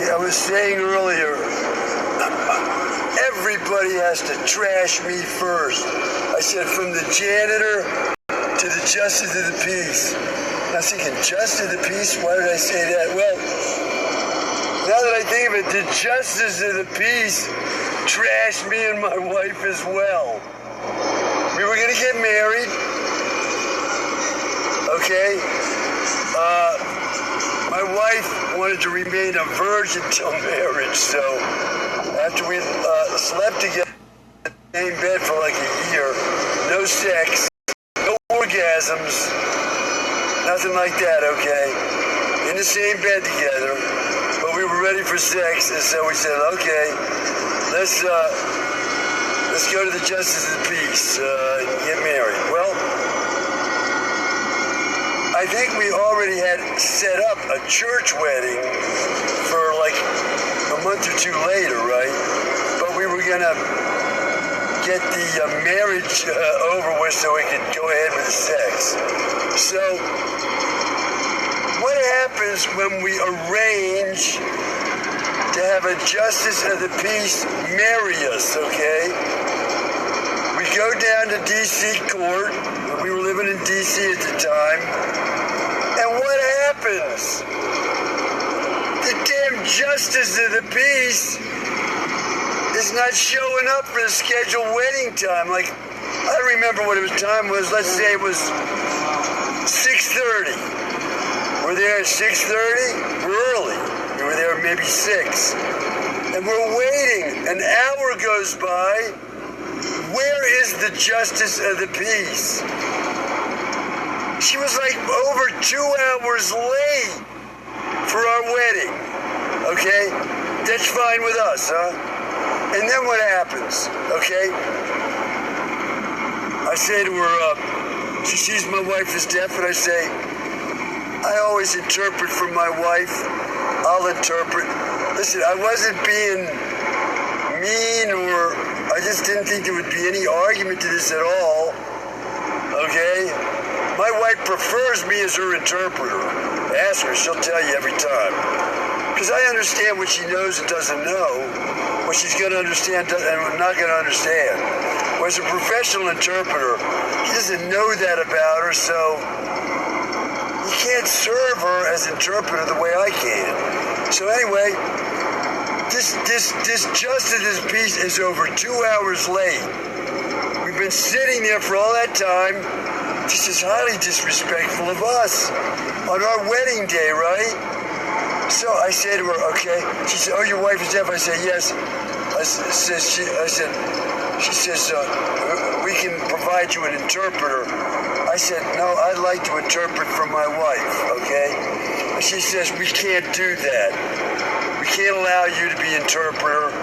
Okay, I was saying earlier, everybody has to trash me first. I said from the janitor to the justice of the peace. I was thinking, justice of the peace? Why did I say that? Well, now that I think of it, the justice of the peace trashed me and my wife as well. We were going to get married. Okay? My wife wanted to remain a virgin till marriage, so after we slept together in the same bed for like a year, no sex, no orgasms, nothing like that, okay? In the same bed together, but we were ready for sex, and so we said, okay, let's go to the justice of the peace and get married. Well, I think we already had set up a church wedding for like a month or two later, right? But we were going to get the marriage over with so we could go ahead with the sex. So, what happens when we arrange to have a justice of the peace marry us, okay? We go down to D.C. court. We were living in D.C. at the time. And what happens? The damn justice of the peace is not showing up for the scheduled wedding time. Like, I don't remember what his time was. Let's say it was 6:30. We're there at 6:30. We're early. We were there maybe 6. And we're waiting. An hour goes by. Where is the justice of the peace? She was like over 2 hours late for our wedding. Okay? That's fine with us, huh? And then what happens? Okay? I say to her, she sees my wife is deaf, and I say, I always interpret for my wife. I'll interpret. Listen, I wasn't being mean, or I just didn't think there would be any argument to this at all. Okay? My wife prefers me as her interpreter. Ask her, she'll tell you every time. Because I understand what she knows and doesn't know, what she's going to understand and not going to understand. Whereas a professional interpreter, he doesn't know that about her, so you can't serve her as interpreter the way I can. So anyway, this justice of this peace is over 2 hours late. We've been sitting there for all that time. This is highly disrespectful of us on our wedding day, right? So I say to her, okay. She said, oh, your wife is deaf. I said, yes. She says, we can provide you an interpreter. I said, no, I'd like to interpret for my wife, okay? And she says, we can't do that. We can't allow you to be interpreter.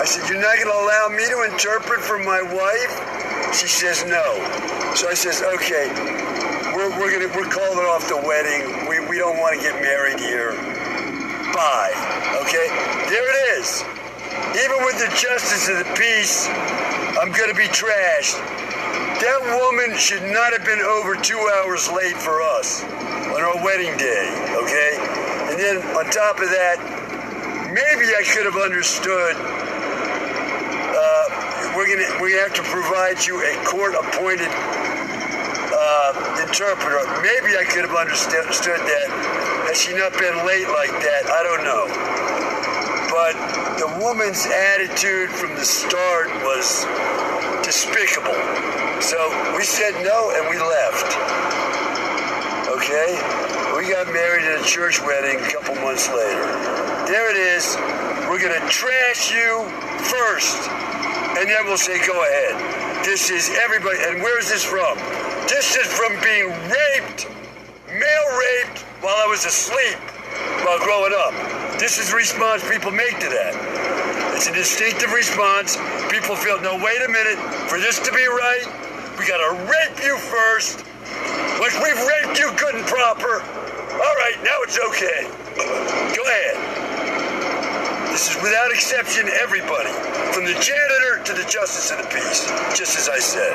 I said, you're not going to allow me to interpret for my wife? She says, no. So I says, okay, we're calling off the wedding. We don't want to get married here. Bye. Okay? There it is. Even with the justice of the peace, I'm going to be trashed. That woman should not have been over 2 hours late for us on our wedding day. Okay? And then on top of that, maybe I could have understood. We're gonna have to provide you a court-appointed interpreter. Maybe I could have understood that. Had she not been late like that, I don't know. But the woman's attitude from the start was despicable. So we said no and we left. Okay? We got married at a church wedding a couple months later. There it is. We're gonna trash you first. And then we'll say, go ahead. This is everybody. And where's this from? This is from being raped, male raped, while I was asleep while growing up. This is the response people make to that. It's an instinctive response. People feel, no, wait a minute. For this to be right, we got to rape you first. Like we've raped you good and proper. All right, now it's okay. Go ahead. This is without exception everybody, from the janitor to the justice of the peace, just as I said.